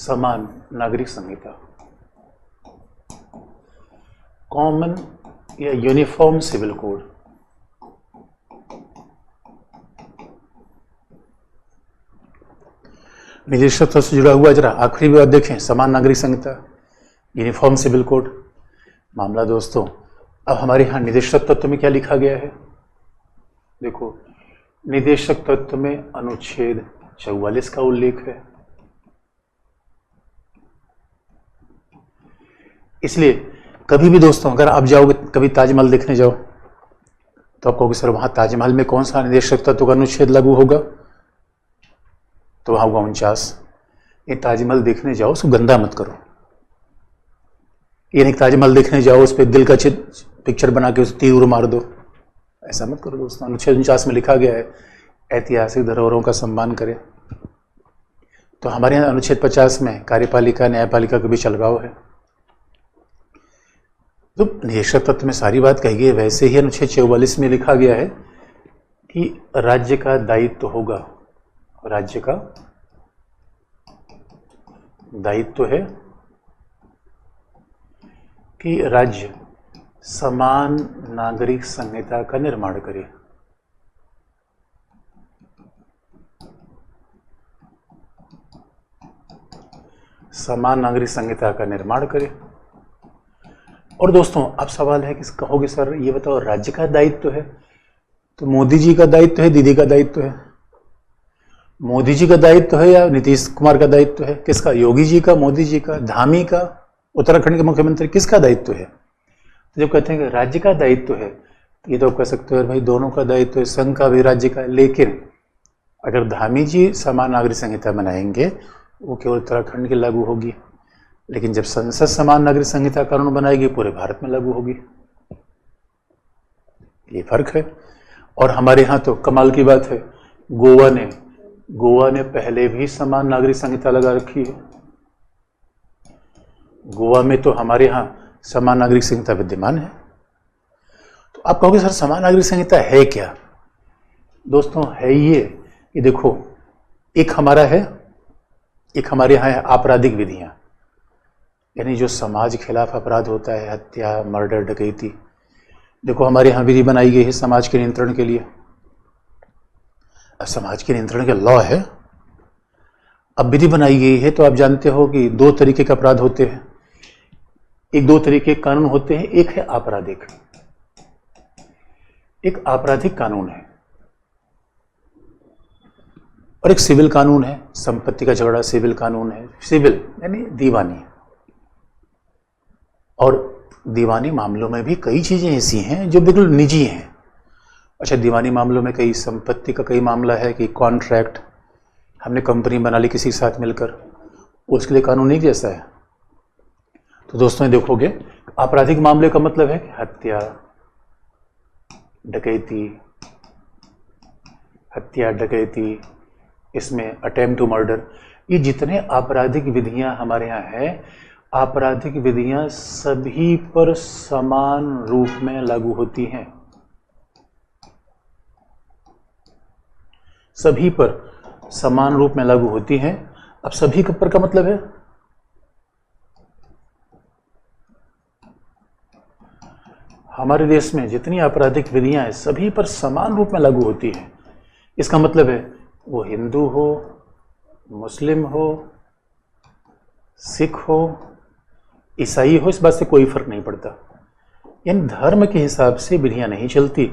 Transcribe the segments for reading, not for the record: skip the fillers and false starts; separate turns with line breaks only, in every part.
समान नागरिक संहिता, कॉमन या यूनिफॉर्म सिविल कोड। निदेशक तत्व से जुड़ा हुआ जरा आखिरी विवाद देखें, समान नागरिक संहिता, यूनिफॉर्म सिविल कोड। मामला दोस्तों, अब हमारे यहाँ निदेशक तत्व में क्या लिखा गया है, देखो निदेशक तत्व में अनुच्छेद 44 का उल्लेख है। इसलिए कभी भी दोस्तों अगर आप जाओगे, कभी ताजमहल देखने जाओ तो आप कहोगे सर वहां ताजमहल में कौन सा निदेशक तत्व का अनुच्छेद लागू होगा, तो वहां होगा 49। ये ताजमहल देखने जाओ उसको गंदा मत करो, ये नहीं ताजमहल देखने जाओ उस पर दिल का पिक्चर बना के उस तीर मार दो, ऐसा मत करो दोस्तों। अनुच्छेद 49 में लिखा गया है ऐतिहासिक धरोहरों का सम्मान करें। तो हमारे यहाँ अनुच्छेद 50 में कार्यपालिका न्यायपालिका के बीच अलगाव है। तो निदेशक तत्व में सारी बात कही गई है, वैसे ही अनुच्छेद 44 में लिखा गया है कि राज्य का दायित्व होगा, राज्य का दायित्व है कि राज्य समान नागरिक संहिता का निर्माण करे। समान नागरिक संहिता का निर्माण करे। और दोस्तों अब सवाल है कि कहोगे सर ये बताओ राज्य का दायित्व है, तो मोदी जी का दायित्व है, दीदी का दायित्व है? मोदी जी का दायित्व है या नीतीश कुमार का दायित्व है? किसका? योगी जी का, मोदी जी का, धामी का, उत्तराखंड के मुख्यमंत्री, किसका दायित्व है? तो जब कहते हैं कि राज्य का दायित्व है, तो ये तो आप कह सकते हो भाई दोनों का दायित्व है, संघ का भी राज्य का। लेकिन अगर धामी जी समान नागरिक संहिता बनाएंगे वो केवल उत्तराखंड की लागू होगी, लेकिन जब संसद समान नागरिक संहिता कानून बनाएगी पूरे भारत में लागू होगी। ये फर्क है। और हमारे यहाँ तो कमाल की बात है, गोवा ने पहले भी समान नागरिक संहिता लगा रखी है। गोवा में तो हमारे यहाँ समान नागरिक संहिता विद्यमान है। तो आप कहोगे सर समान नागरिक संहिता है क्या? दोस्तों है ये कि देखो एक हमारे यहाँ है आपराधिक विधियां, यानी जो समाज के खिलाफ अपराध होता है, हत्या, मर्डर, डकैती। देखो हमारे यहाँ विधि बनाई गई है समाज के नियंत्रण के लिए। अब समाज के नियंत्रण का लॉ है, अब विधि बनाई गई है, तो आप जानते हो कि दो तरीके के अपराध होते हैं, एक दो तरीके के कानून होते हैं। एक है आपराधिक, एक आपराधिक कानून है, और एक सिविल कानून है। संपत्ति का झगड़ा सिविल कानून है, सिविल यानी दीवानी। और दीवानी मामलों में भी कई चीजें ऐसी हैं जो बिल्कुल निजी हैं। अच्छा, दीवानी मामलों में कई संपत्ति का कई मामला है कि कॉन्ट्रैक्ट हमने कंपनी बना ली किसी के साथ मिलकर, उसके लिए कानून एक जैसा है। तो दोस्तों देखोगे आपराधिक मामले का मतलब है हत्या, डकैती, इसमें अटेम्प्ट टू मर्डर, ये जितने आपराधिक विधियां हमारे यहाँ हैं, आपराधिक विधियां सभी पर समान रूप में लागू होती हैं। सभी पर समान रूप में लागू होती हैं। अब सभी पर का मतलब है हमारे देश में जितनी आपराधिक विधियां हैं सभी पर समान रूप में लागू होती हैं। इसका मतलब है वो हिंदू हो, मुस्लिम हो, सिख हो, ईसाई हो, इस बात से कोई फर्क नहीं पड़ता। यानी धर्म के हिसाब से विधियां नहीं चलती।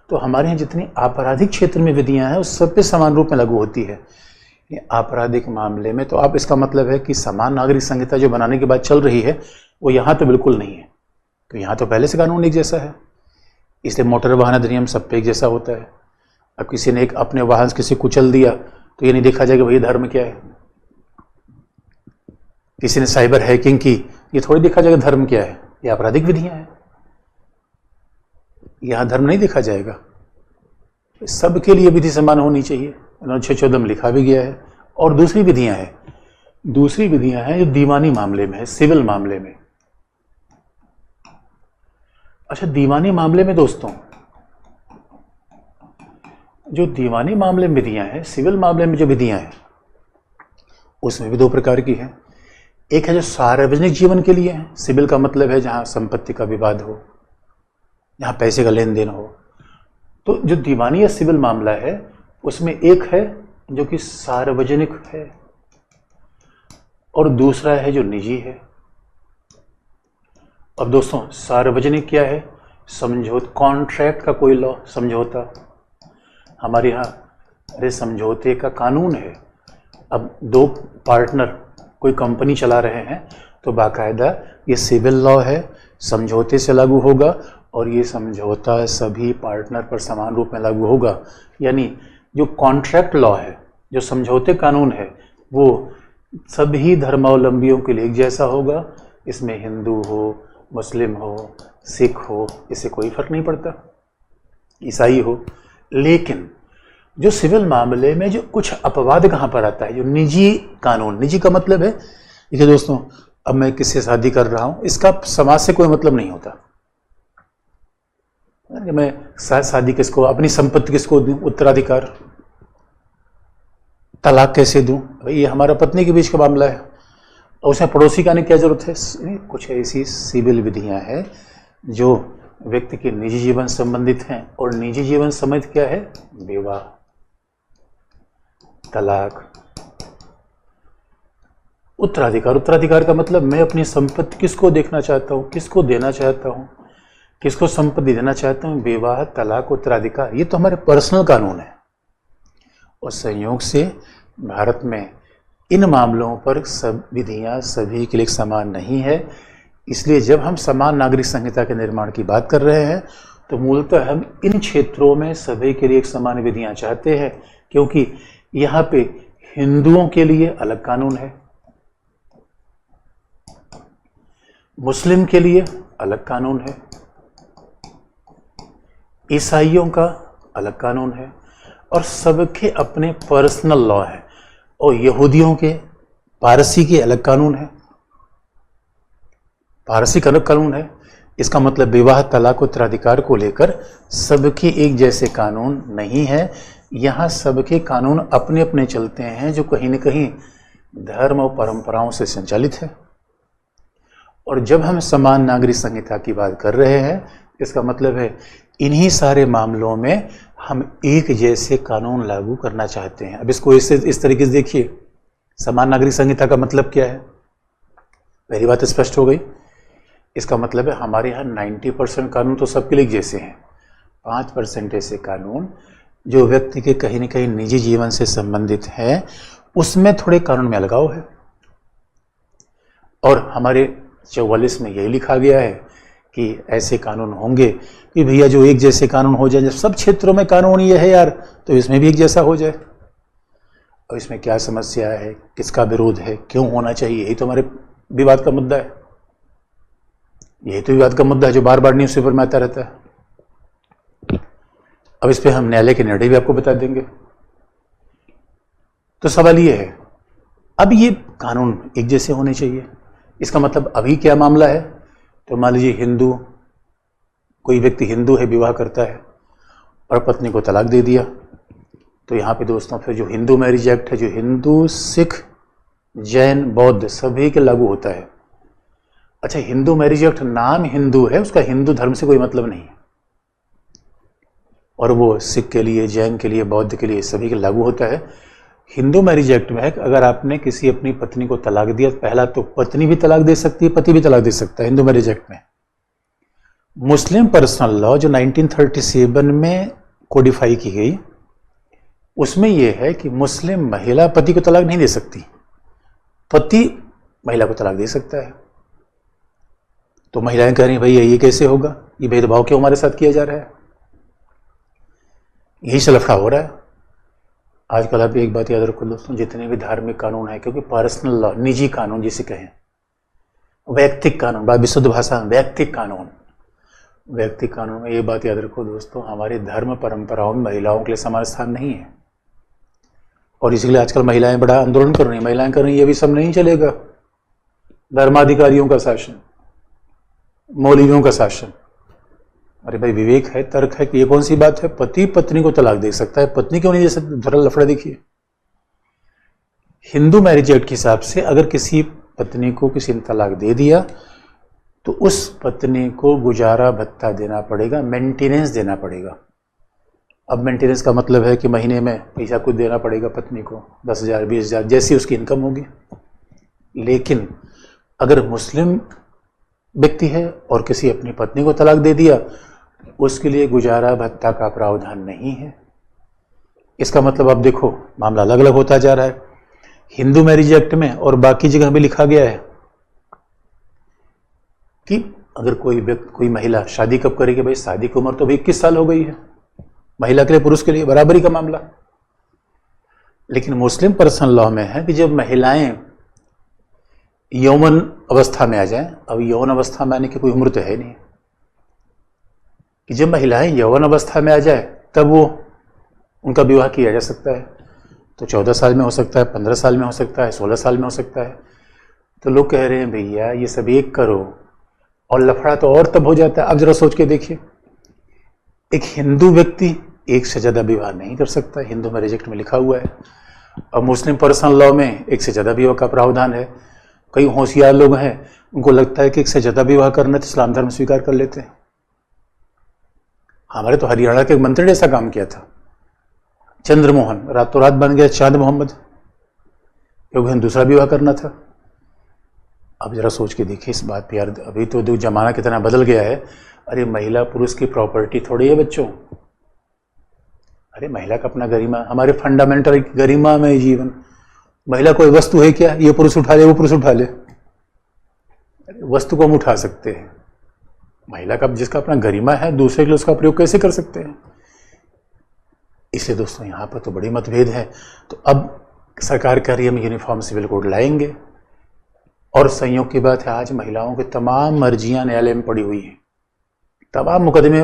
तो हमारे यहाँ जितनी आपराधिक क्षेत्र में विधियां हैं उस सब पे समान रूप में लागू होती है। आपराधिक मामले में तो आप इसका मतलब है कि समान नागरिक संहिता जो बनाने की बात चल रही है वो यहाँ तो बिल्कुल नहीं है, तो यहाँ तो पहले से कानून एक जैसा है। इसलिए मोटर वाहन अधिनियम सब पे एक जैसा होता है। अब किसी ने एक अपने वाहन से किसी कुचल दिया तो ये नहीं देखा जाएगा भाई धर्म क्या है। किसी ने साइबर हैकिंग की, ये थोड़ी देखा जाएगा धर्म क्या है, ये आपराधिक विधियां हैं, यहां धर्म नहीं देखा जाएगा। सबके लिए विधि समान होनी चाहिए, अनुच्छेद 14 में लिखा भी गया है। और दूसरी विधियां हैं जो दीवानी मामले में है, सिविल मामले में। अच्छा, दीवानी मामले में दोस्तों जो दीवानी मामले में विधियां हैं, सिविल मामले में जो विधियां हैं उसमें भी दो प्रकार की हैं। एक है जो सार्वजनिक जीवन के लिए है, सिविल का मतलब है जहां संपत्ति का विवाद हो, जहां पैसे का लेन देन हो। तो जो दीवानी या सिविल मामला है उसमें एक है जो कि सार्वजनिक है और दूसरा है जो निजी है। अब दोस्तों सार्वजनिक क्या है? समझौता, कॉन्ट्रैक्ट का कोई लॉ, समझौता। हमारे यहाँ अरे समझौते का कानून है। अब दो पार्टनर कोई कंपनी चला रहे हैं तो बाकायदा ये सिविल लॉ है, समझौते से लागू होगा और ये समझौता सभी पार्टनर पर समान रूप में लागू होगा। यानी जो कॉन्ट्रैक्ट लॉ है, जो समझौते कानून है, वो सभी धर्मावलंबियों के लिए एक जैसा होगा। इसमें हिंदू हो, मुस्लिम हो, सिख हो, इससे कोई फर्क नहीं पड़ता, ईसाई हो। लेकिन जो सिविल मामले में जो कुछ अपवाद कहाँ पर आता है, जो निजी कानून, निजी का मतलब है, देखिए दोस्तों, अब मैं किससे शादी कर रहा हूं, इसका समाज से कोई मतलब नहीं होता। मैं शादी किसको, अपनी संपत्ति किसको दूं, उत्तराधिकार, तलाक कैसे दूं, भाई ये हमारा पत्नी के बीच का मामला है और उसमें पड़ोसी का आने की क्या जरूरत है। कुछ ऐसी सिविल विधियां हैं जो व्यक्ति के निजी जीवन संबंधित हैं और निजी जीवन संबंधित क्या है? विवाह, तलाक, उत्तराधिकार। उत्तराधिकार का मतलब मैं अपनी संपत्ति किसको देखना चाहता हूं, किसको देना चाहता हूं, किसको संपत्ति देना चाहता हूं। विवाह, तलाक, उत्तराधिकार, ये तो हमारे पर्सनल कानून है और संयोग से भारत में इन मामलों पर सब विधियां सभी के लिए समान नहीं है। इसलिए जब हम समान नागरिक संहिता के निर्माण की बात कर रहे हैं तो मूलतः हम इन क्षेत्रों में सभी के लिए एक समान विधियां चाहते हैं, क्योंकि यहाँ पे हिंदुओं के लिए अलग कानून है, मुस्लिम के लिए अलग कानून है, ईसाइयों का अलग कानून है और सबके अपने पर्सनल लॉ है। और यहूदियों के, पारसी के अलग कानून है, पारसी का अलग कानून है। इसका मतलब विवाह, तलाक, उत्तराधिकार को लेकर सबके एक जैसे कानून नहीं है। यहाँ सबके कानून अपने अपने चलते हैं जो कहीं न कहीं धर्म और परंपराओं से संचालित है। और जब हम समान नागरिक संहिता की बात कर रहे हैं, इसका मतलब है इन्हीं सारे मामलों में हम एक जैसे कानून लागू करना चाहते हैं। अब इसको इस तरीके से देखिए, समान नागरिक संहिता का मतलब क्या है? पहली बात स्पष्ट हो गई। इसका मतलब है हमारे यहाँ 90% कानून तो सबके लिए जैसे हैं, 5% ऐसे कानून जो व्यक्ति के कहीं न कहीं निजी जीवन से संबंधित हैं, उसमें थोड़े कानून में अलगाव है। और हमारे 44 में यही लिखा गया है कि ऐसे कानून होंगे कि भैया जो एक जैसे कानून हो जाए। जब सब क्षेत्रों में कानून ये है यार, तो इसमें भी एक जैसा हो जाए। और इसमें क्या समस्या है, किसका विरोध है, क्यों होना चाहिए, यही तो हमारे विवाद का मुद्दा है। यही तो विवाद का मुद्दा है जो बार बार न्यूज़पेपर में आता रहता है। अब इस पे हम न्यायालय के निर्णय भी आपको बता देंगे। तो सवाल ये है, अब ये कानून एक जैसे होने चाहिए। इसका मतलब अभी क्या मामला है? तो मान लीजिए हिंदू, कोई व्यक्ति हिंदू है, विवाह करता है और पत्नी को तलाक दे दिया, तो यहाँ पे दोस्तों फिर जो हिंदू मैरिज एक्ट है, जो हिंदू, सिख, जैन, बौद्ध सभी के लागू होता है। अच्छा, हिंदू मैरिज एक्ट नाम हिंदू है, उसका हिंदू धर्म से कोई मतलब नहीं है और वो सिख के लिए, जैन के लिए, बौद्ध के लिए सभी के लागू होता है। हिंदू मैरिज एक्ट में है कि अगर आपने किसी अपनी पत्नी को तलाक दिया, पहला तो पत्नी भी तलाक दे सकती है, पति भी तलाक दे सकता है हिंदू मैरिज एक्ट में। मुस्लिम पर्सनल लॉ जो 1937 में कोडिफाई की गई, उसमें यह है कि मुस्लिम महिला पति को तलाक नहीं दे सकती, पति महिला को तलाक दे सकता है। तो महिलाएं कह रही हैं भैया ये कैसे होगा, ये भेदभाव क्यों हमारे साथ किया जा रहा है, यही से लफड़ा हो रहा है। आजकल आप एक बात याद रखो दोस्तों, जितने भी धार्मिक कानून है, क्योंकि पर्सनल लॉ, निजी कानून जिसे कहें, वैयक्तिक कानून, विशुद्ध भाषा में वैयक्तिक कानून, वैयक्तिक कानून में ये बात याद रखो दोस्तों, हमारे धर्म परंपराओं में महिलाओं के लिए समान स्थान नहीं है। और इसलिए आजकल महिलाएं बड़ा आंदोलन कर रही हैं, महिलाएं कर रही हैं ये भी सब नहीं चलेगा, धर्माधिकारियों का शासन, मौलवियों का शासन। अरे भाई विवेक है, तर्क है कि ये कौन सी बात है, पति पत्नी को तलाक दे सकता है, पत्नी क्यों नहीं दे सकती? थोड़ा लफड़ा देखिए। हिंदू मैरिज एक्ट के हिसाब से अगर किसी पत्नी को किसी ने तलाक दे दिया तो उस पत्नी को गुजारा भत्ता देना पड़ेगा, मेंटेनेंस देना पड़ेगा। अब मेंटेनेंस का मतलब है कि महीने में पैसा कुछ देना पड़ेगा पत्नी को, 10,000 20,000 जैसी उसकी इनकम होगी। लेकिन अगर मुस्लिम व्यक्ति है और किसी अपनी पत्नी को तलाक दे दिया, उसके लिए गुजारा भत्ता का प्रावधान नहीं है। इसका मतलब अब देखो मामला अलग अलग होता जा रहा है। हिंदू मैरिज एक्ट में और बाकी जगह भी लिखा गया है कि अगर कोई महिला शादी कब करेगी, भाई शादी की उम्र तो भाई 21 साल हो गई है, महिला के लिए पुरुष के लिए बराबरी का मामला। लेकिन मुस्लिम पर्सनल लॉ में है कि जब महिलाएं यौवन अवस्था में आ जाएं, अब यौवन अवस्था में आने की कोई उम्र तो है नहीं, कि जब महिलाएं यौवन अवस्था में आ जाए तब वो उनका विवाह किया जा सकता है। तो 14 साल में हो सकता है, 15 साल में हो सकता है, 16 साल में हो सकता है। तो लोग कह रहे हैं भैया ये सब एक करो, और लफड़ा तो और तब हो जाता है। अब जरा सोच के देखिए, एक हिंदू व्यक्ति एक से ज़्यादा विवाह नहीं कर सकता, हिंदू मैरिज एक्ट में लिखा हुआ है। और मुस्लिम पर्सनल लॉ में एक से ज़्यादा विवाह का प्रावधान है। कई होशियार लोग हैं, उनको लगता है कि एक से ज़्यादा विवाह करना तो इस्लाम धर्म स्वीकार कर लेते हैं। हमारे तो हरियाणा के एक मंत्री ने ऐसा काम किया था, चंद्रमोहन, रातों रात बन गया चांद मोहम्मद, क्योंकि दूसरा विवाह करना था। अब जरा सोच के देखिए इस बात पे यार, अभी तो जमाना कितना बदल गया है। अरे महिला पुरुष की प्रॉपर्टी थोड़ी है बच्चों, अरे महिला का अपना गरिमा, हमारे फंडामेंटल गरिमा में जीवन। महिला कोई वस्तु है क्या, ये पुरुष उठा ले वो पुरुष उठा ले? वस्तु को हम उठा सकते हैं, महिला का जिसका अपना गरिमा है दूसरे के लिए उसका प्रयोग कैसे कर सकते हैं? इसलिए दोस्तों यहाँ पर तो बड़ी मतभेद है। तो अब सरकार कह रही है हम यूनिफॉर्म सिविल कोड लाएंगे, और संयोग की बात है आज महिलाओं की तमाम मर्जियां न्यायालय में पड़ी हुई हैं। तमाम मुकदमे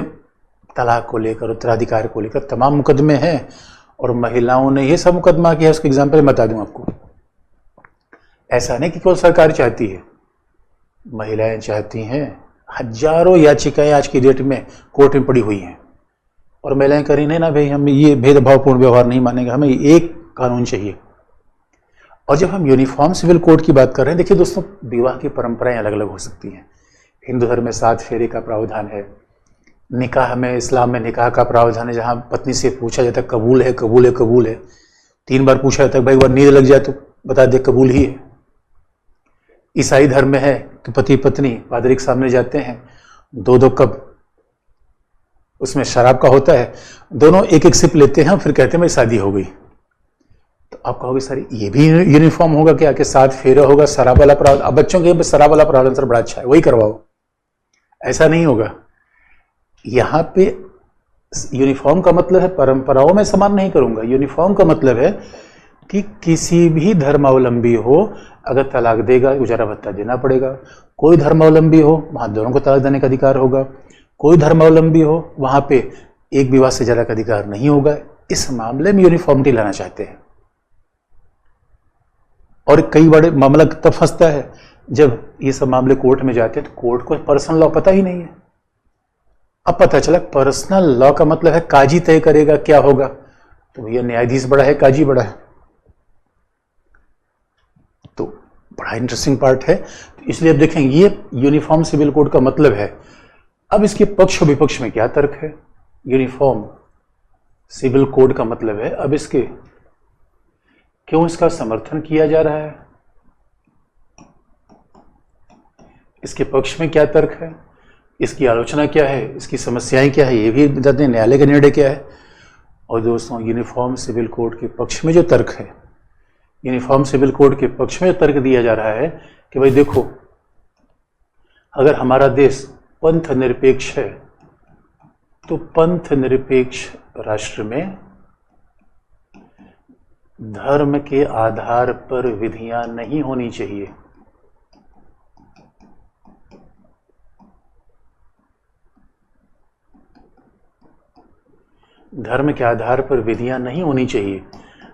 तलाक को लेकर, उत्तराधिकार को लेकर तमाम मुकदमे हैं, और महिलाओं ने ये सब मुकदमा किया है। उसके एग्जाम्पल बता दूं आपको। ऐसा नहीं कि केवल सरकार चाहती है, महिलाएं चाहती हैं। हजारों याचिकाएं आज की डेट में कोर्ट में पड़ी हुई हैं, और महिलाएं कह रही नहीं ना भाई हम ये भेदभावपूर्ण व्यवहार नहीं मानेंगे, हमें एक कानून चाहिए। और जब हम यूनिफॉर्म सिविल कोड की बात कर रहे हैं, देखिए दोस्तों विवाह की परंपराएं अलग अलग हो सकती हैं। हिंदू धर्म में 7 फेरे का प्रावधान है, निकाह में, इस्लाम में निकाह का प्रावधान है, जहाँ पत्नी से पूछा जाता है कबूल है कबूल है कबूल है, 3 बार पूछा जाता है, भाई वह नींद लग जाए तो बता दे कबूल ही है। ईसाई धर्म में है कि पति पत्नी पादरी के सामने जाते हैं, 2-2 कप उसमें शराब का होता है, दोनों एक एक सिप लेते हैं, फिर कहते हैं भाई शादी हो गई। तो आप कहोगे सर ये भी यूनिफॉर्म होगा क्या, कि 7 फेरा होगा, शराब वाला प्रावधान? अब बच्चों के शराब वाला प्रावधान सर बड़ा अच्छा है, वही करवाओ। ऐसा नहीं होगा। यहाँ पे यूनिफॉर्म का मतलब है परंपराओं में समान नहीं करूंगा। यूनिफॉर्म का मतलब है कि किसी भी धर्मावलंबी हो अगर तलाक देगा गुजारा भत्ता देना पड़ेगा। कोई धर्मावलंबी हो वहां दोनों को तलाक देने का अधिकार होगा। कोई धर्मावलंबी हो वहां पे एक विवाह से ज्यादा का अधिकार नहीं होगा। इस मामले में यूनिफॉर्मिटी लाना चाहते हैं। और कई बड़े मामला तब फंसता है जब ये सब मामले कोर्ट में जाते हैं, तो कोर्ट को पर्सनल लॉ पता ही नहीं है। अब पता चला पर्सनल लॉ का मतलब है काजी तय करेगा क्या होगा, तो भैया न्यायाधीश बड़ा है काजी बड़ा है। तो बड़ा इंटरेस्टिंग पार्ट है। तो इसलिए अब देखें ये यूनिफॉर्म सिविल कोड का मतलब है। अब इसके पक्ष और विपक्ष में क्या तर्क है। यूनिफॉर्म सिविल कोड का मतलब है, अब इसके क्यों इसका समर्थन किया जा रहा है, इसके पक्ष में क्या तर्क है, इसकी आलोचना क्या है, इसकी समस्याएं क्या है, ये भी बताते हैं, न्यायालय का निर्णय क्या है। और दोस्तों यूनिफॉर्म सिविल कोड के पक्ष में जो तर्क है, यूनिफॉर्म सिविल कोड के पक्ष में जो तर्क दिया जा रहा है कि भाई देखो अगर हमारा देश पंथ निरपेक्ष है तो पंथ निरपेक्ष राष्ट्र में धर्म के आधार पर विधियां नहीं होनी चाहिए। धर्म के आधार पर विधियां नहीं होनी चाहिए।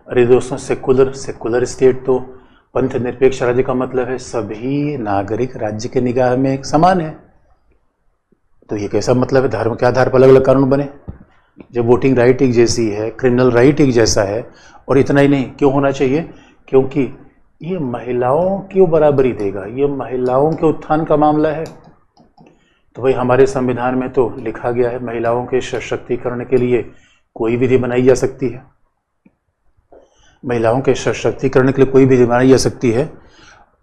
अरे दोस्तों सेकुलर स्टेट तो पंथ निरपेक्ष राज्य का मतलब है सभी नागरिक राज्य के निगाह में एक समान है। तो ये कैसा मतलब है धर्म के आधार पर अलग अलग कानून बने, जब वोटिंग राइट एक जैसी है, क्रिमिनल राइट एक जैसा है। और इतना ही नहीं, क्यों होना चाहिए, क्योंकि ये महिलाओं क्यों बराबरी देगा? ये महिलाओं के उत्थान का मामला है। तो भाई हमारे संविधान में तो लिखा गया है महिलाओं के सशक्तिकरण के लिए कोई विधि बनाई जा सकती है। महिलाओं के सशक्तिकरण के लिए कोई विधि बनाई जा सकती है।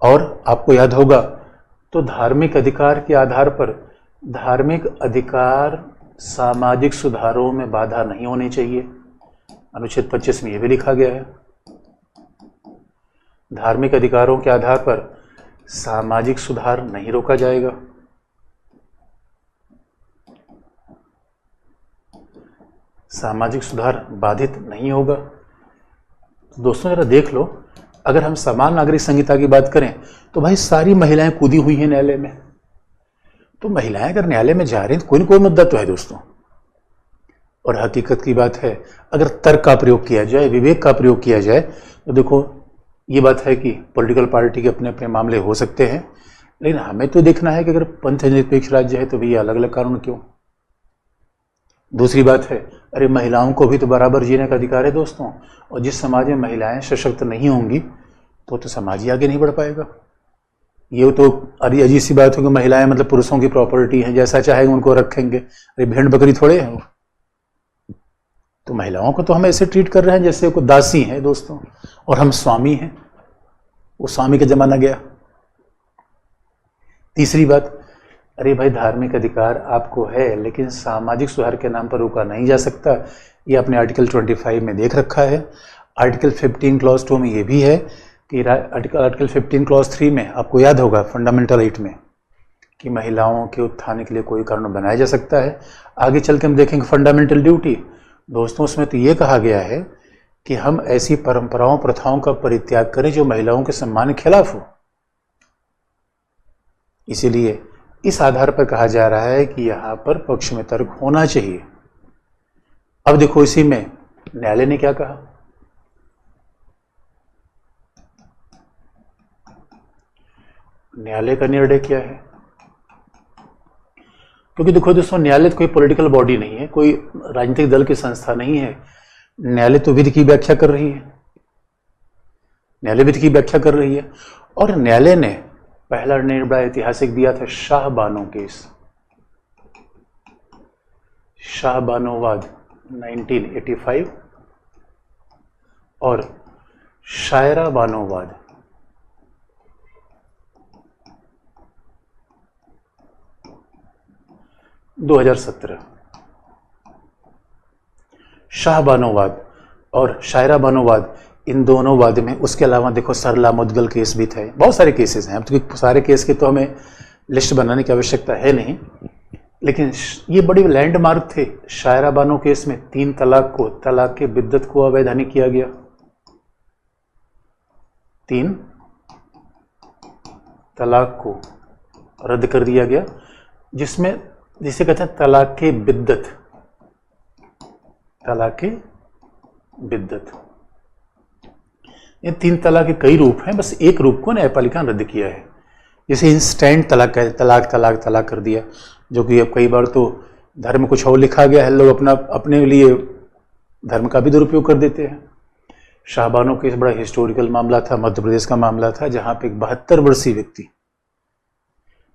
और आपको याद होगा तो धार्मिक अधिकार के आधार पर धार्मिक अधिकार सामाजिक सुधारों में बाधा नहीं होनी चाहिए। अनुच्छेद 25 में यह भी लिखा गया है, धार्मिक अधिकारों के आधार पर सामाजिक सुधार नहीं रोका जाएगा। सामाजिक सुधार बाधित नहीं होगा। तो दोस्तों जरा देख लो, अगर हम समान नागरिक संहिता की बात करें तो भाई सारी महिलाएं कूदी हुई हैं न्यायालय में। तो महिलाएं अगर न्यायालय में जा रही हैं तो कोई ना कोई मुद्दा तो है दोस्तों। और हकीकत की बात है, अगर तर्क का प्रयोग किया जाए, विवेक का प्रयोग किया जाए, तो देखो ये बात है कि पॉलिटिकल पार्टी के अपने अपने मामले हो सकते हैं, लेकिन हमें तो देखना है कि अगर पंथ निरपेक्ष राज्य है तो भैया अलग अलग कानून क्यों। दूसरी बात है, अरे महिलाओं को भी तो बराबर जीने का अधिकार है दोस्तों। और जिस समाज में महिलाएं सशक्त नहीं होंगी तो समाज ही आगे नहीं बढ़ पाएगा। ये तो अरे अजीब सी बात हो कि महिलाएं मतलब पुरुषों की प्रॉपर्टी हैं, जैसा चाहेंगे उनको रखेंगे। अरे भेड़ बकरी थोड़े हैं वो। तो महिलाओं को तो हम ऐसे ट्रीट कर रहे हैं जैसे वो दासी हैं दोस्तों, और हम स्वामी हैं। वो स्वामी का जमाना गया। तीसरी बात, अरे भाई धार्मिक अधिकार आपको है लेकिन सामाजिक सुधार के नाम पर रोका नहीं जा सकता। ये आपने आर्टिकल 25 में देख रखा है। आर्टिकल 15 क्लॉज 2 में ये भी है कि आर्टिकल 15 क्लॉज 3 में आपको याद होगा फंडामेंटल राइट में कि महिलाओं के उत्थान के लिए कोई कानून बनाया जा सकता है। आगे चल के हम देखेंगे फंडामेंटल ड्यूटी। दोस्तों उसमें तो ये कहा गया है कि हम ऐसी परंपराओं प्रथाओं का परित्याग करें जो महिलाओं के सम्मान के खिलाफ हो। इसीलिए इस आधार पर कहा जा रहा है कि यहां पर पक्ष में तर्क होना चाहिए। अब देखो इसी में न्यायालय ने क्या कहा। न्यायालय का निर्णय क्या है? क्योंकि देखो दोस्तों न्यायालय तो कोई पॉलिटिकल बॉडी नहीं है, कोई राजनीतिक दल की संस्था नहीं है। न्यायालय तो विधि की व्याख्या कर रही है। न्यायालय विधि की व्याख्या कर रही है। और न्यायालय ने पहला निर्णय बड़ा ऐतिहासिक दिया था शाह बानो केस, शाह बानोवाद 1985 और शायरा बानोवाद 2017। शाह बानोवाद और शायरा बानोवाद, इन दोनों वाद में, उसके अलावा देखो सरला मुदगल केस भी थे। बहुत सारे केसेस हैं। अब तो सारे केस की तो हमें लिस्ट बनाने की आवश्यकता है नहीं, लेकिन ये बड़ी लैंडमार्क थे। शायरा बानो केस में 3 तलाक को, तलाक के बिद्दत को अवैधानिक किया गया। 3 तलाक को रद्द कर दिया गया, जिसमें जिसे कहते हैं तलाक के बिद्दत। तलाक के बिद्दत, ये 3 तलाक के कई रूप हैं, बस एक रूप को न्यायपालिका ने रद्द किया है। जैसे इंस्टेंट तलाक कहते, तलाक तलाक तलाक कर दिया, जो कि अब कई बार तो धर्म कुछ और लिखा गया है, लोग अपने लिए धर्म का भी दुरुपयोग कर देते हैं। शाहबानो केस बड़ा हिस्टोरिकल मामला था, मध्य प्रदेश का मामला था, जहां पे एक 72 वर्षीय व्यक्ति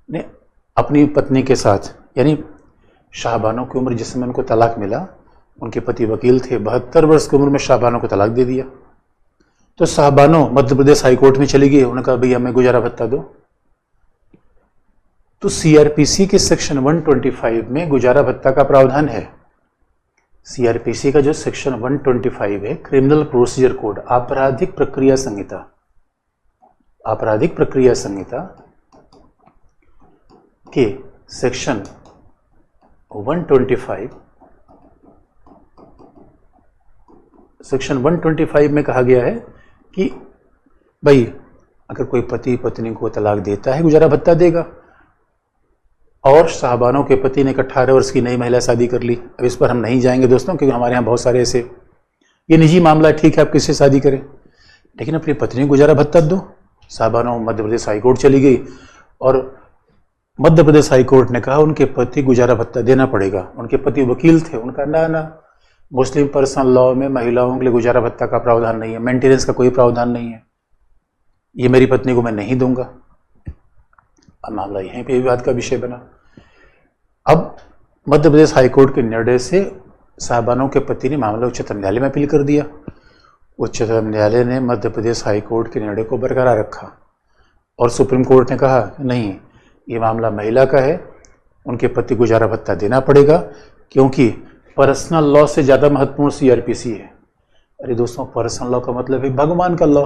ने अपनी पत्नी के साथ, यानी शाहबानो की उम्र जिस समय उनको तलाक मिला, उनके पति वकील थे, 72 वर्ष की उम्र में शाहबानो को तलाक दे दिया। तो शाहबानो मध्य प्रदेश हाईकोर्ट में चली गई। उन्होंने कहा भैया हमें गुजारा भत्ता दो। तो सीआरपीसी के सेक्शन 125 में गुजारा भत्ता का प्रावधान है। सीआरपीसी का जो सेक्शन 125 है, क्रिमिनल प्रोसीजर कोड, आपराधिक प्रक्रिया संहिता, आपराधिक प्रक्रिया संहिता के सेक्शन 125, सेक्शन 125 में कहा गया है कि भाई अगर कोई पति पत्नी को तलाक देता है गुजारा भत्ता देगा। और शाहबानो के पति ने 18 वर्ष की नई महिला शादी कर ली। अब इस पर हम नहीं जाएंगे दोस्तों, क्योंकि हमारे यहाँ बहुत सारे ऐसे, ये निजी मामला है, ठीक है आप किससे शादी करें, लेकिन अपनी पत्नी को गुजारा भत्ता दो। शाहबानो मध्य प्रदेश हाईकोर्ट चली गई और मध्य प्रदेश हाईकोर्ट ने कहा उनके पति गुजारा भत्ता देना पड़ेगा। उनके पति वकील थे, उनका ना मुस्लिम पर्सनल लॉ में महिलाओं के लिए गुजारा भत्ता का प्रावधान नहीं है, मेंटेनेंस का कोई प्रावधान नहीं है। ये मेरी पत्नी को मैं नहीं दूंगा। अब मामला यहीं पे विवाद का विषय बना। अब मध्य प्रदेश हाईकोर्ट के निर्णय से साहबानों के पति ने मामला उच्चतम न्यायालय में अपील कर दिया। उच्चतम न्यायालय ने मध्य प्रदेश हाईकोर्ट के निर्णय को बरकरार रखा और सुप्रीम कोर्ट ने कहा नहीं, ये मामला महिला का है, उनके पति गुजारा भत्ता देना पड़ेगा क्योंकि पर्सनल लॉ से ज़्यादा महत्वपूर्ण सीआरपीसी है। अरे दोस्तों, पर्सनल लॉ का मतलब है भगवान का लॉ।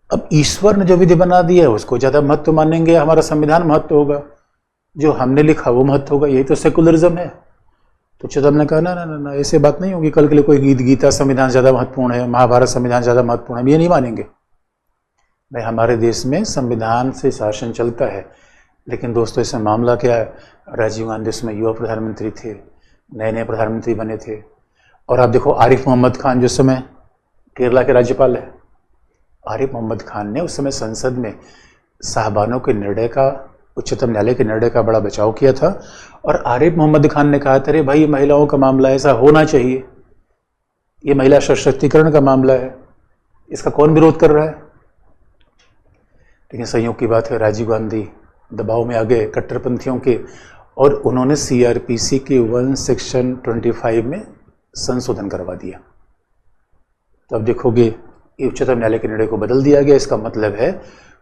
अब ईश्वर ने जो विधि बना दिया है उसको ज़्यादा महत्व मानेंगे, हमारा संविधान महत्व होगा, जो हमने लिखा वो महत्व होगा। यही तो सेकुलरिज्म है। तो उच्चतम ने कहा ना ना ना ना, ऐसे बात नहीं होगी। कल के लिए कोई गीता संविधान ज़्यादा महत्वपूर्ण है, महाभारत संविधान ज़्यादा महत्वपूर्ण है, ये नहीं मानेंगे भाई। हमारे देश में संविधान से शासन चलता है। लेकिन दोस्तों, इसमें मामला क्या है, राजीव गांधी उसमें युवा प्रधानमंत्री थे, नए नए प्रधानमंत्री बने थे। और आप देखो आरिफ मोहम्मद खान जो समय केरला के राज्यपाल है, आरिफ मोहम्मद खान ने उस समय संसद में साहबानों के निर्णय का, उच्चतम न्यायालय के निर्णय का बड़ा बचाव किया था। और आरिफ मोहम्मद खान ने कहा था, अरे भाई, ये महिलाओं का मामला है, ऐसा होना चाहिए, ये महिला सशक्तिकरण का मामला है, इसका कौन विरोध कर रहा है। लेकिन संयोग की बात है, राजीव गांधी दबाव में आ गए कट्टरपंथियों के और उन्होंने सीआरपीसी के 1 सेक्शन 25 में संशोधन करवा दिया। तो अब देखोगे उच्चतम न्यायालय के निर्णय को बदल दिया गया। इसका मतलब है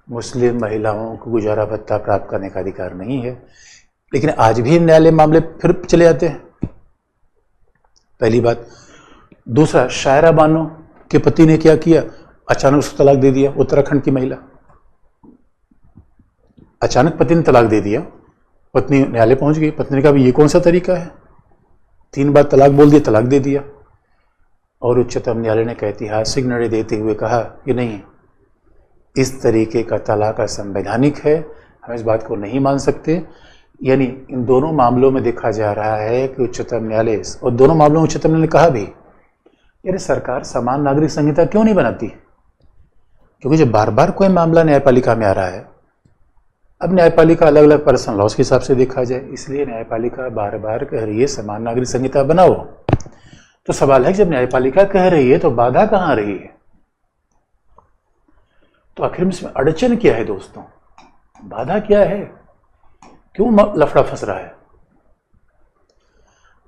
मुस्लिम महिलाओं को गुजारा भत्ता प्राप्त करने का अधिकार नहीं है। लेकिन आज भी न्यायालय मामले फिर चले जाते हैं, पहली बात। दूसरा, शायरा बानो के पति ने क्या किया, अचानक उसको तलाक दे दिया। उत्तराखंड की महिला, अचानक पति ने तलाक दे दिया, पत्नी न्यायालय पहुंच गई। पत्नी ने कहा ये कौन सा तरीका है, 3 बार तलाक बोल दिया, तलाक दे दिया। और उच्चतम न्यायालय ने ऐतिहासिक निर्णय देते हुए कहा कि नहीं, इस तरीके का तलाक असंवैधानिक है, हम इस बात को नहीं मान सकते। यानी इन दोनों मामलों में देखा जा रहा है कि उच्चतम न्यायालय, और दोनों मामलों में उच्चतम न्यायालय ने कहा भी, यानी सरकार समान नागरिक संहिता क्यों नहीं बनाती। क्योंकि जब बार बार कोई मामला न्यायपालिका में आ रहा है, अब न्यायपालिका अलग अलग पर्सनल लॉज के हिसाब से देखा जाए, इसलिए न्यायपालिका बार बार कह रही है समान नागरिक संहिता बनाओ। तो सवाल है कि जब न्यायपालिका कह रही है तो बाधा कहां रही है। तो आखिर में इसमें अड़चन क्या है दोस्तों, बाधा क्या है, क्यों लफड़ा फंस रहा है।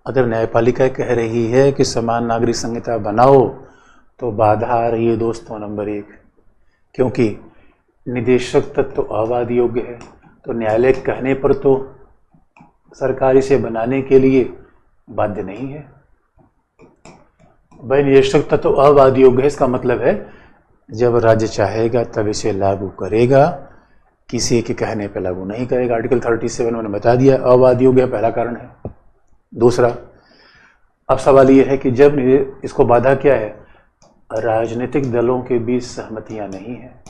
अगर न्यायपालिका कह रही है कि समान नागरिक संहिता बनाओ तो बाधा आ रही है दोस्तों नंबर 1, क्योंकि निदेशक तत्व अवाद योग्य है। तो न्यायालय कहने पर तो सरकार इसे बनाने के लिए बाध्य नहीं है। भाई निदेशक तत्व अवाद योग्य है, इसका मतलब है जब राज्य चाहेगा तब इसे लागू करेगा, किसी के कहने पर लागू नहीं करेगा। आर्टिकल 37 मैंने बता दिया, अवाद योग्य है, पहला कारण है। दूसरा, अब सवाल यह है कि जब इसको बाधा क्या है, राजनीतिक दलों के बीच सहमतियां नहीं है।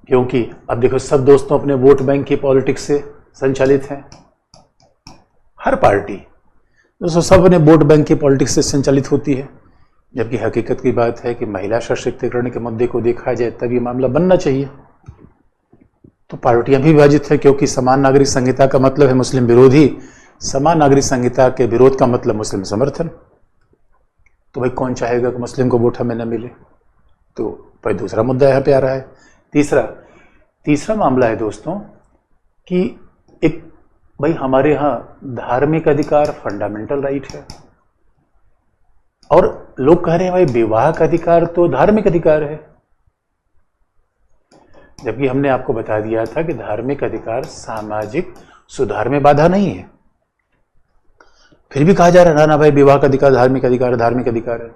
क्योंकि अब देखो सब दोस्तों अपने वोट बैंक की पॉलिटिक्स से संचालित हैं, हर पार्टी दोस्तों सब अपने वोट बैंक की पॉलिटिक्स से संचालित होती है। जबकि हकीकत की बात है कि महिला सशक्तिकरण के मुद्दे को देखा जाए तब ये मामला बनना चाहिए। तो पार्टियां भी विभाजित है, क्योंकि समान नागरिक संहिता का मतलब है मुस्लिम विरोधी, समान नागरिक संहिता के विरोध का मतलब मुस्लिम समर्थन। तो भाई कौन चाहेगा कि मुस्लिम को वोट हमें न मिले। तो भाई दूसरा मुद्दा यहाँ पे आ रहा है। तीसरा मामला है दोस्तों कि एक भाई हमारे यहाँ धार्मिक अधिकार फंडामेंटल राइट है, और लोग कह रहे हैं भाई विवाह का अधिकार तो धार्मिक अधिकार है, जबकि हमने आपको बता दिया था कि धार्मिक अधिकार सामाजिक सुधार में बाधा नहीं है। फिर भी कहा जा रहा है ना भाई विवाह का अधिकार धार्मिक अधिकार है, धार्मिक अधिकार है,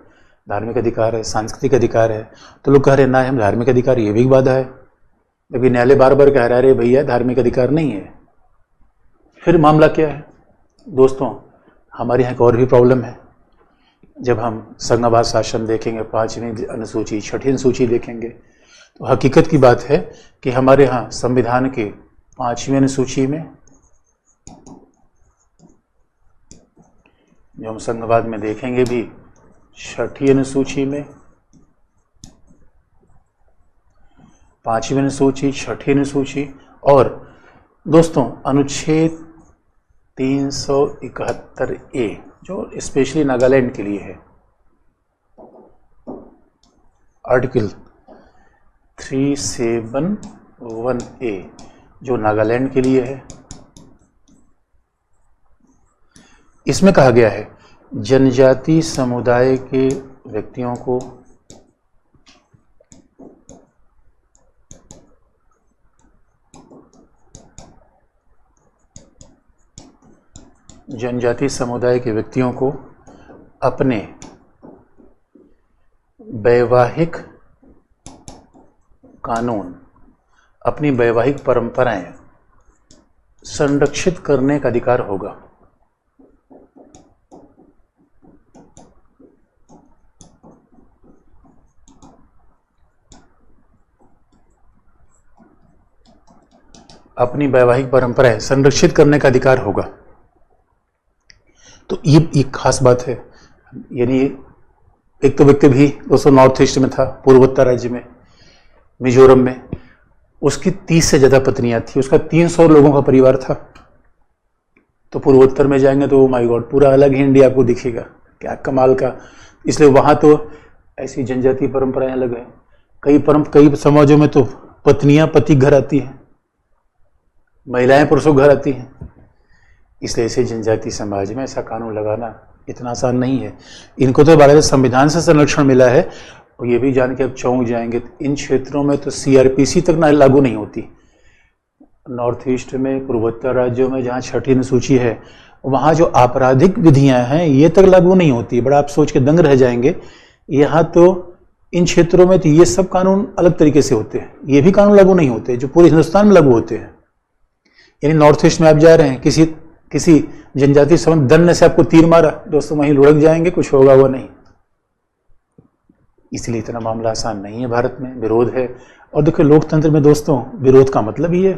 धार्मिक अधिकार है, सांस्कृतिक अधिकार है। तो लोग कह रहे हैं ना हम धार्मिक अधिकार, ये भी बाधा है, जबकि न्यायालय बार बार कह रहा है भैया धार्मिक अधिकार नहीं है। फिर मामला क्या है दोस्तों, हमारे यहाँ एक और भी प्रॉब्लम है। जब हम संघवाद शासन देखेंगे, 5वीं अनुसूची 6ठी अनुसूची देखेंगे, तो हकीकत की बात है कि हमारे यहाँ संविधान के 5वीं अनुसूची में, जो हम संघवाद में देखेंगे भी 6ठी अनुसूची में, 5वीं अनुसूची, 6ठी अनुसूची, और दोस्तों अनुच्छेद 371A जो स्पेशली नागालैंड के लिए है, आर्टिकल 371A जो नागालैंड के लिए है, इसमें कहा गया है जनजाति समुदाय के व्यक्तियों को अपने वैवाहिक कानून, अपनी वैवाहिक परंपराएं संरक्षित करने का अधिकार होगा। अपनी वैवाहिक परंपराएं संरक्षित करने का अधिकार होगा। तो ये एक खास बात है। यानी एक तो व्यक्ति भी दोस्तों नॉर्थ ईस्ट में था, पूर्वोत्तर राज्य में, मिजोरम में, उसकी 30 से ज्यादा पत्नियां थी, उसका 300 लोगों का परिवार था। तो पूर्वोत्तर में जाएंगे तो माय गॉड, पूरा अलग ही इंडिया आपको दिखेगा, क्या कमाल का। इसलिए वहां तो ऐसी जनजातीय परंपराएं अलग है। कई समाजों में तो पत्नियां पति घर आती हैं, महिलाएं पुरुषों घर आती हैं। इसलिए ऐसे जनजातीय समाज में ऐसा कानून लगाना इतना आसान नहीं है। इनको तो भारत संविधान से संरक्षण मिला है। और ये भी जान के अब चौंक जाएंगे, इन क्षेत्रों में तो सीआरपीसी तक ना लागू नहीं होती। नॉर्थ ईस्ट में, पूर्वोत्तर राज्यों में जहाँ छठी अनुसूची है, वहाँ जो आपराधिक विधियां हैं ये तक लागू नहीं होती। बड़ा आप सोच के दंग रह जाएंगे। यहाँ तो इन क्षेत्रों में तो ये सब कानून अलग तरीके से होते हैं, ये भी कानून लागू नहीं होते जो पूरे हिंदुस्तान में लागू होते हैं। यानी नॉर्थ ईस्ट में आप जा रहे हैं, किसी जनजाति समूह दन ने से आपको तीर मारा, दोस्तों वहीं लुढ़क जाएंगे, कुछ होगा वो नहीं। इसलिए इतना मामला आसान नहीं है। भारत में विरोध है। और देखिए लोकतंत्र में दोस्तों विरोध का मतलब ही है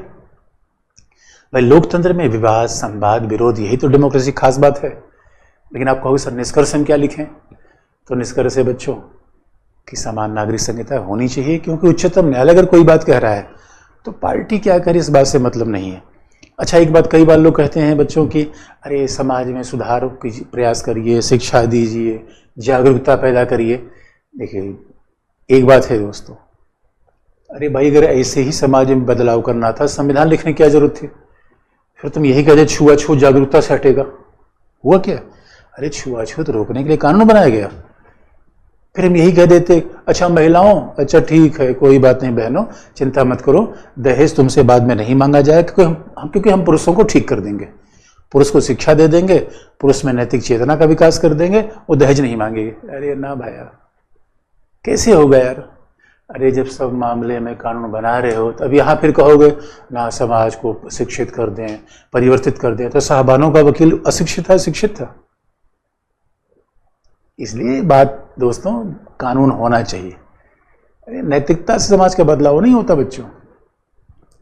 भाई, लोकतंत्र में विवाद, संवाद, विरोध, यही तो डेमोक्रेसी खास बात है। लेकिन आप कहोगे सर निष्कर्ष हम क्या लिखें? तो निष्कर्ष है बच्चों कि समान नागरिक संहिता होनी चाहिए, क्योंकि उच्चतम न्यायालय अगर कोई बात कह रहा है तो पार्टी क्या करे इस बात से मतलब नहीं है। अच्छा, एक बात कई बार लोग कहते हैं बच्चों की, अरे समाज में सुधार की प्रयास करिए, शिक्षा दीजिए, जागरूकता पैदा करिए। देखिए एक बात है दोस्तों, अरे भाई अगर ऐसे ही समाज में बदलाव करना था, संविधान लिखने की क्या जरूरत थी? फिर तुम यही कहते छुआछूत जागरूकता से हटेगा, हुआ क्या? अरे छुआछूत रोकने के लिए कानून बनाया गया। फिर हम यही कह देते, अच्छा महिलाओं, अच्छा ठीक है कोई बात नहीं बहनों, चिंता मत करो, दहेज तुमसे बाद में नहीं मांगा जाए, क्योंकि हम पुरुषों को ठीक कर देंगे, पुरुष को शिक्षा दे देंगे, पुरुष में नैतिक चेतना का विकास कर देंगे, वो दहेज नहीं मांगेंगे। अरे ना भाया, कैसे होगा यार? अरे जब सब मामले में कानून बना रहे हो, तब यहाँ फिर कहोगे ना समाज को शिक्षित कर दें, परिवर्तित कर दें। तो साहबानों का वकील अशिक्षित था, शिक्षित था? इसलिए बात दोस्तों कानून होना चाहिए। अरे नैतिकता से समाज का बदलाव नहीं होता बच्चों,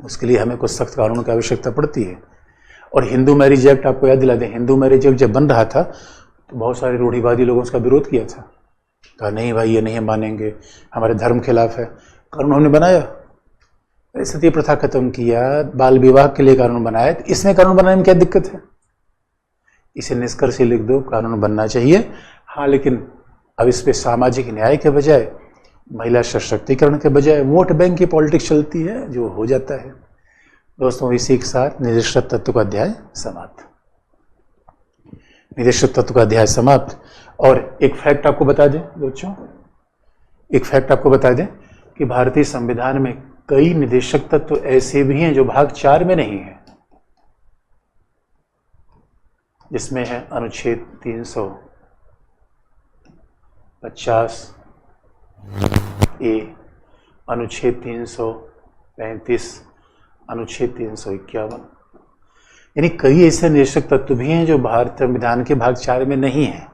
उसके लिए हमें कुछ सख्त कानून की आवश्यकता पड़ती है। और हिंदू मैरिज एक्ट आपको याद दिला दें, हिंदू मैरिज एक्ट जब बन रहा था तो बहुत सारे रूढ़िवादी लोगों ने उसका विरोध किया था, कहा नहीं भाई ये नहीं मानेंगे, हमारे धर्म खिलाफ है। कानून हमने बनाया, अरे सती प्रथा खत्म किया, बाल विवाह के लिए कानून बनाया, तो इसमें कानून बनाने में क्या दिक्कत है? इसे निष्कर्ष लिख दो, कानून बनना चाहिए। हाँ, लेकिन अब इस पे सामाजिक न्याय के बजाय, महिला सशक्तिकरण के बजाय वोट बैंक की पॉलिटिक्स चलती है, जो हो जाता है। दोस्तों इसी के साथ निर्दिष्ट तत्व का अध्याय समाप्त। निर्दिष्ट तत्व का अध्याय समाप्त। और एक फैक्ट आपको बता दें बच्चों, एक फैक्ट आपको बता दें कि भारतीय संविधान में कई निर्देशक तत्व ऐसे भी हैं जो भाग 4 में नहीं है, जिसमें है अनुच्छेद 350A, अनुच्छेद 335, अनुच्छेद 351। यानी कई ऐसे निर्देशक तत्व भी हैं जो भारतीय संविधान के भाग 4 में नहीं है।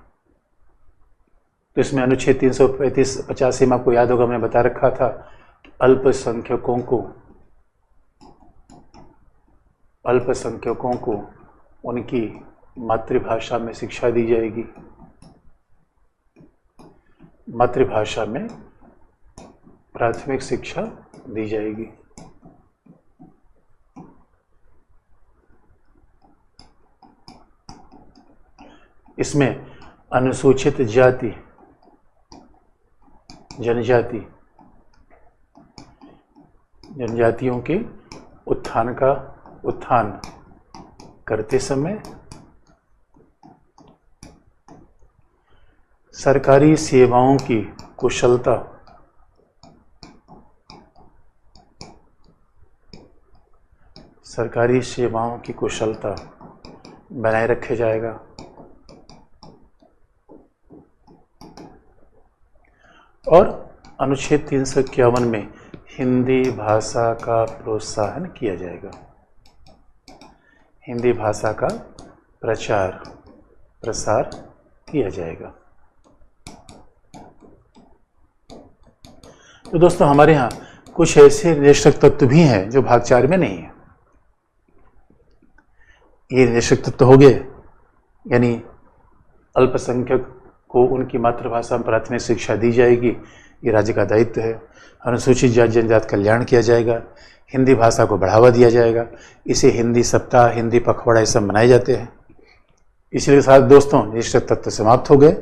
तो इसमें अनुच्छेद 335-85 में आपको याद होगा हमने बता रखा था कि अल्पसंख्यकों को उनकी मातृभाषा में शिक्षा दी जाएगी, मातृभाषा में प्राथमिक शिक्षा दी जाएगी। इसमें अनुसूचित जाति, जनजाति जनजातियों के उत्थान का उत्थान करते समय सरकारी सेवाओं की कुशलता बनाए रखे जाएगा। और अनुच्छेद 351 में हिंदी भाषा का प्रोत्साहन किया जाएगा। हिंदी भाषा का प्रचार प्रसार किया जाएगा। तो दोस्तों, हमारे यहाँ कुछ ऐसे निरीक्षक तत्व भी हैं जो भाग 4 में नहीं है। ये निरीक्षक तत्व हो गए, यानी अल्पसंख्यक को उनकी मातृभाषा में प्राथमिक शिक्षा दी जाएगी, ये राज्य का दायित्व है। अनुसूचित जाति जनजाति कल्याण किया जाएगा, हिंदी भाषा को बढ़ावा दिया जाएगा। इसे हिंदी सप्ताह, हिंदी पखवाड़ा ये सब मनाए जाते हैं। इसी के साथ दोस्तों निरीक्षक तत्व समाप्त हो गए।